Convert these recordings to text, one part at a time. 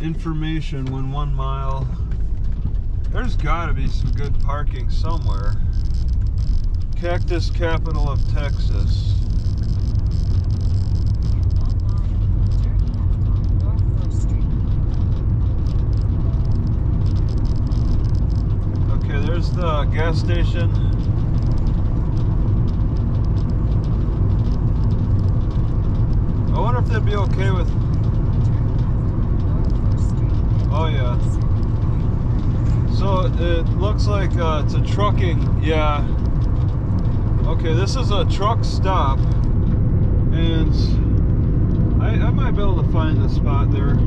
information when 1 mile. There's gotta be some good parking somewhere. Cactus capital of Texas. Okay, there's the gas station. I wonder if they'd be okay with. Oh yeah. So it looks like it's a trucking. Yeah. Okay, this is a truck stop, and I might be able to find a spot there.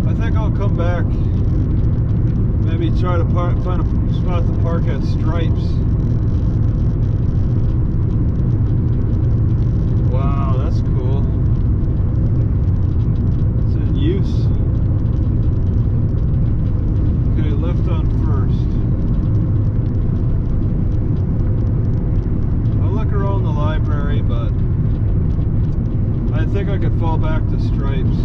I think I'll come back. Maybe try to find a spot to park at Stripes. Wow, that's cool. It's in use. Okay, left on First. I'll look around the library, but I think I could fall back to Stripes.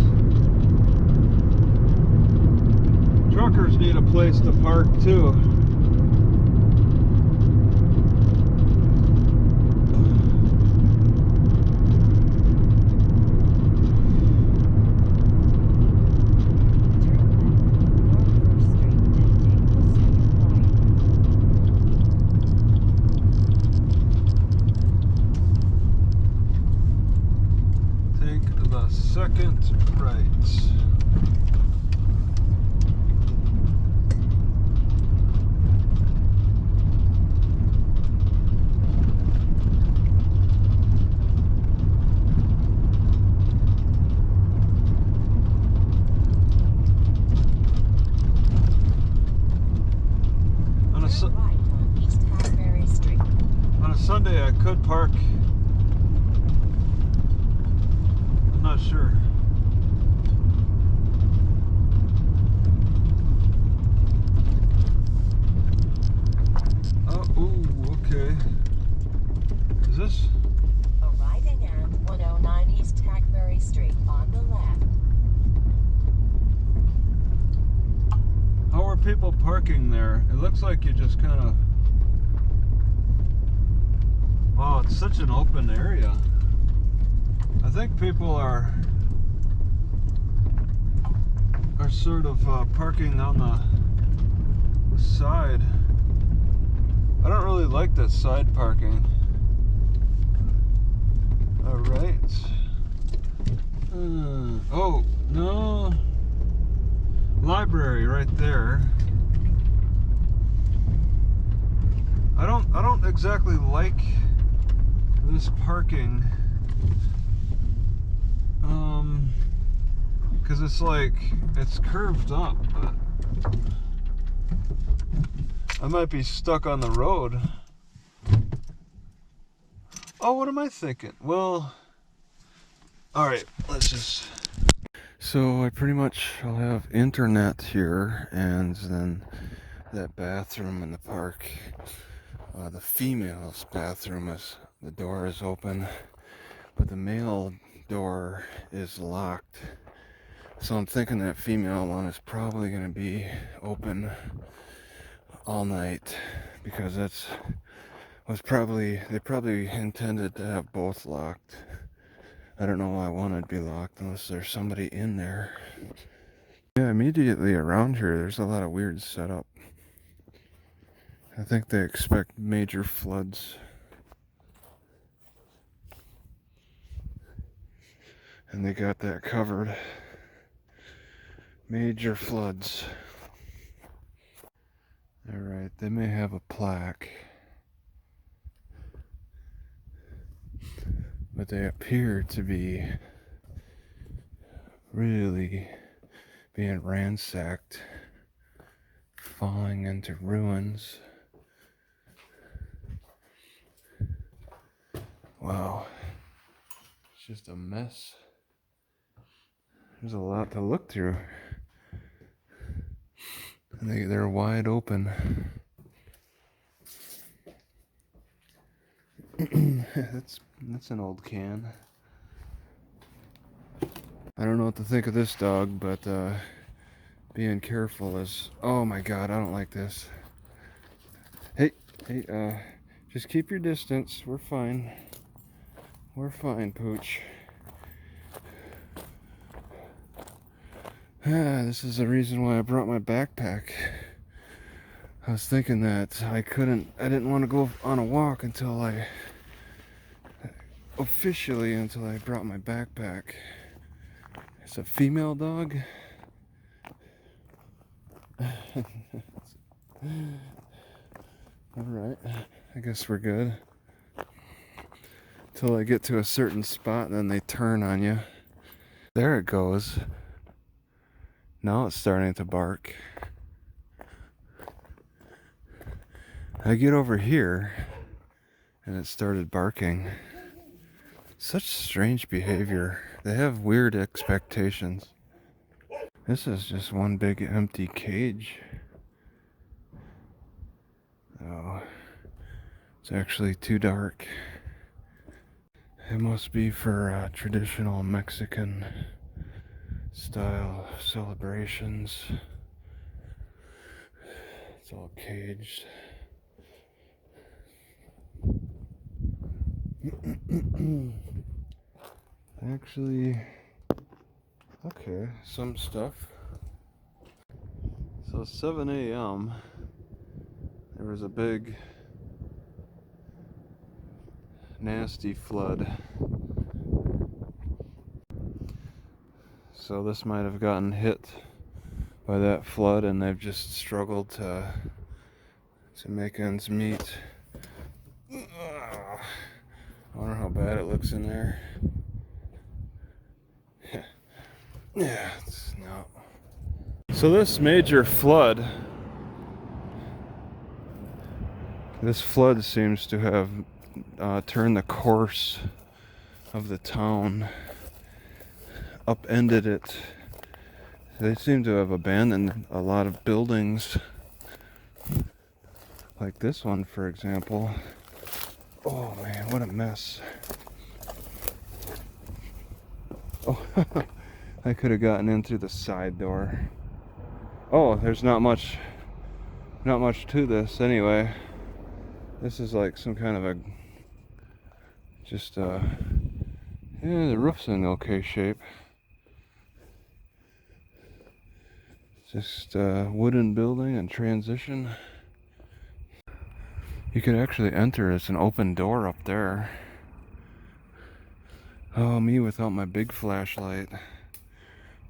Truckers need a place to park too. Take the second right. On a Sunday I could park. I'm not sure. Oh, ooh, okay. Is this? Arriving at 109 East Hackberry Street on the left. How are people parking there? It looks like you just kind of. Wow, it's such an open area. I think people are sort of parking on the side. I don't really like that side parking. All right. Oh no. Library right there. I don't exactly like this parking, because it's like it's curved up, but I might be stuck on the road. Oh, what am I thinking? Well, all right, let's just. So I pretty much will have internet here, and then that bathroom in the park. The female's bathroom is, the door is open, but the male door is locked. So I'm thinking that female one is probably going to be open all night, because they probably intended to have both locked. I don't know why one would be locked unless there's somebody in there. Yeah, immediately around here there's a lot of weird setup. I think they expect major floods. And they got that covered. Major floods. Alright, they may have a plaque, but they appear to be really being ransacked, falling into ruins. Wow, it's just a mess. There's a lot to look through. And they're wide open. That's an old can. I don't know what to think of this dog, but being careful is... Oh my God, I don't like this. Hey, just keep your distance. We're fine. We're fine, Pooch. This is the reason why I brought my backpack. I was thinking that I didn't want to go on a walk until I brought my backpack. It's a female dog. Alright, I guess we're good. Till I get to a certain spot and then they turn on you. There it goes. Now it's starting to bark. I get over here and it started barking. Such strange behavior. They have weird expectations. This is just one big empty cage. Oh, it's actually too dark. It must be for traditional Mexican style celebrations. It's all caged. Actually, okay, some stuff. So 7 a.m. there was a big nasty flood. So this might have gotten hit by that flood and they've just struggled to make ends meet. I wonder how bad it looks in there. Yeah, it's not. So this major flood, this flood seems to have turned the course of the town, upended it. They seem to have abandoned a lot of buildings, like this one, for example. Oh man, what a mess. Oh, I could have gotten in through the side door. Oh, there's not much to this anyway. This is like some kind of yeah, the roof's in okay shape. Just a wooden building and transition. You could actually enter as an open door up there. Oh, me without my big flashlight.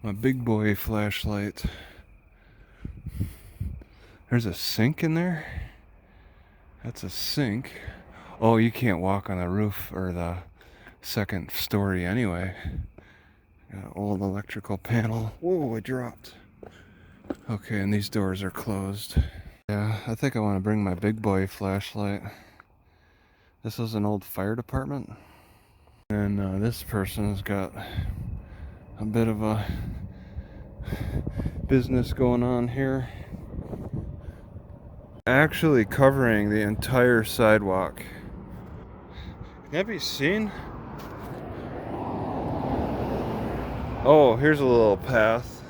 My big boy flashlight. There's a sink in there? That's a sink. Oh, you can't walk on the roof or the second story anyway. Got an old electrical panel. Whoa, it dropped. Okay, and these doors are closed. Yeah, I think I want to bring my big boy flashlight. This is an old fire department. And this person has got a bit of a business going on here. Actually covering the entire sidewalk. Can that be seen? Oh, here's a little path.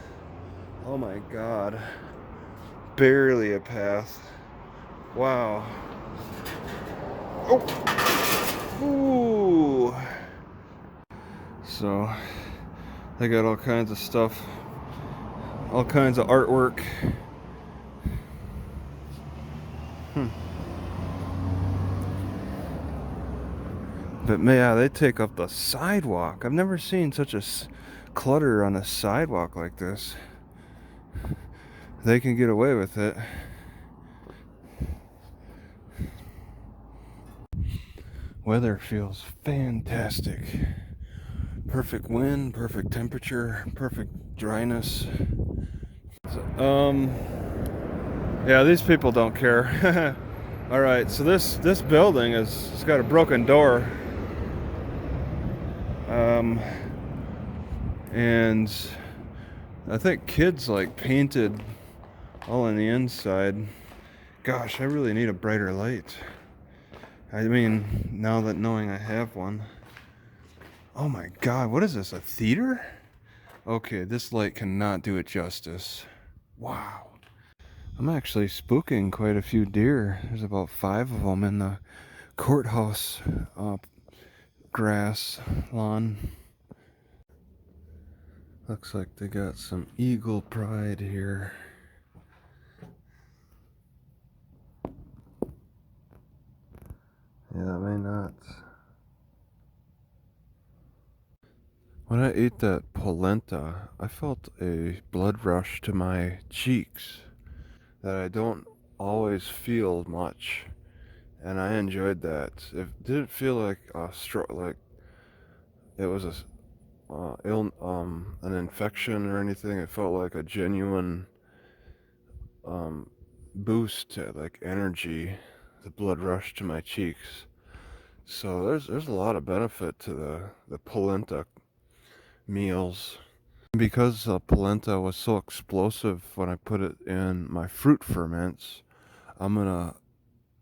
Oh my God. Barely a path. Wow. Oh. Ooh. So they got all kinds of stuff, all kinds of artwork. But man, they take up the sidewalk. I've never seen such a clutter on a sidewalk like this. They can get away with it. Weather feels fantastic. Perfect wind, perfect temperature, perfect dryness. So, yeah, these people don't care. All right, so this building it's got a broken door. And I think kids like painted all on the inside. Gosh, I really need a brighter light. I mean, knowing I have one. Oh my God, what is this, a theater? Okay, this light cannot do it justice. Wow. I'm actually spooking quite a few deer. There's about 5 of them in the courthouse grass lawn. Looks like they got some eagle pride here. Yeah, that may not. When I ate that polenta, I felt a blood rush to my cheeks that I don't always feel much, and I enjoyed that. It didn't feel like like it was an infection or anything. It felt like a genuine boost to like energy, the blood rush to my cheeks. So there's a lot of benefit to the polenta meals. Because polenta was so explosive when I put it in my fruit ferments, I'm gonna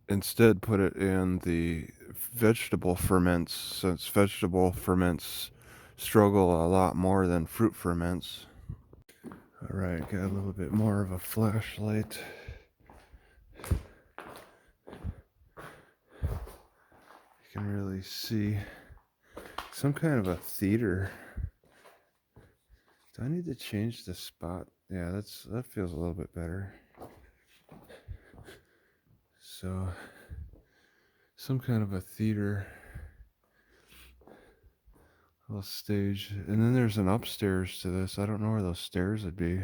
instead put it in the vegetable ferments, since vegetable ferments struggle a lot more than fruit ferments. Alright, got a little bit more of a flashlight. You can really see some kind of a theater. Do I need to change the spot? Yeah, that feels a little bit better. So, some kind of a theater, little stage, and then there's an upstairs to this. I don't know where those stairs would be.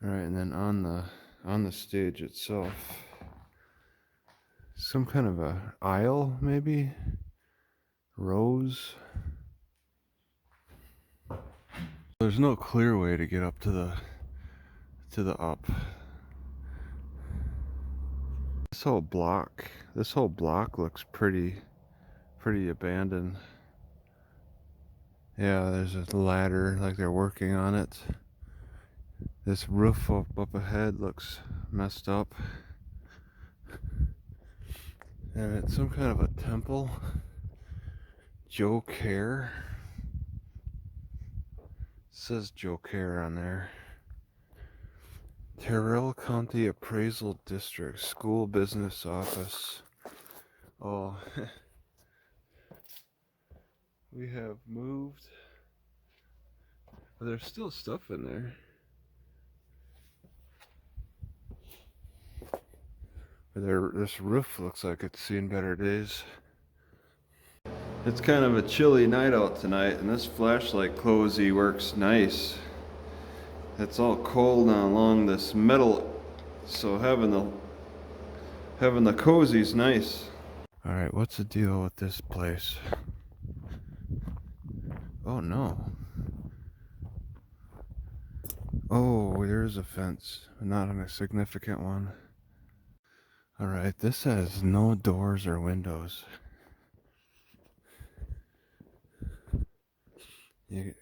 All right, and then on the stage itself, some kind of a aisle, maybe rows. There's no clear way to get up to the up. This whole block looks pretty abandoned. Yeah, there's a ladder, like they're working on it. This roof up ahead looks messed up. And it's some kind of a temple. Joe Care. It says Joe Care on there. Terrell County Appraisal District School Business Office. Oh, we have moved. But there's still stuff in there. But this roof looks like it's seen better days. It's kind of a chilly night out tonight, and this flashlight cozy works nice. It's all cold along this metal, so having the cozy's nice. All right, what's the deal with this place? Oh no. Oh, there's a fence, not a significant one. All right, this has no doors or windows.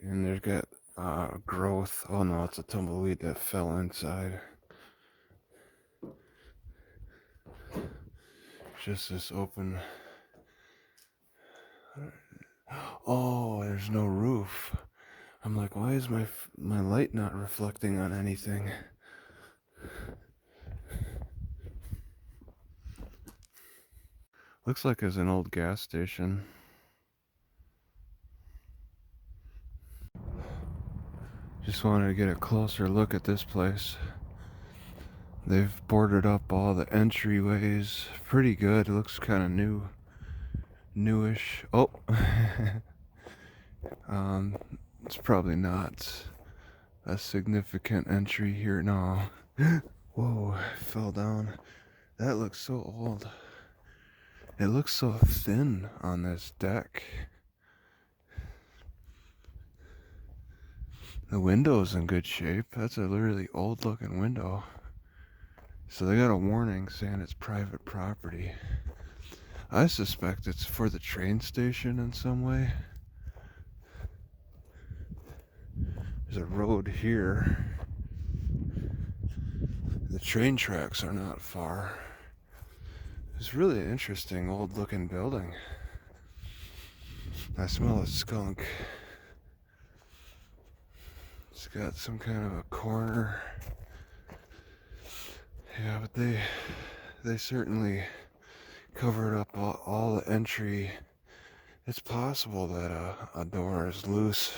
And there's got growth. Oh no, it's a tumbleweed that fell inside. Just this open. Oh, there's no roof. I'm like, why is my light not reflecting on anything? Looks like it's an old gas station. Just wanted to get a closer look at this place. They've boarded up all the entryways pretty good. It looks kind of newish. Oh, it's probably not a significant entry here. No. Whoa, I fell down. That looks so old. It looks so thin on this deck. The window's in good shape. That's a really old looking window. So they got a warning saying it's private property. I suspect it's for the train station in some way. There's a road here. The train tracks are not far. It's really an interesting old looking building. I smell a skunk. got some kind of a corner. Yeah, but they certainly covered up all the entry. It's possible that a door is loose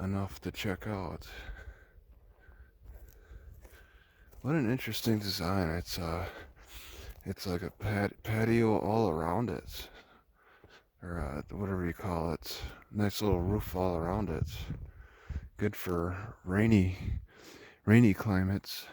enough to check out. What an interesting design. It's like a patio all around it, or whatever you call it. Nice little roof all around it. Good for rainy climates.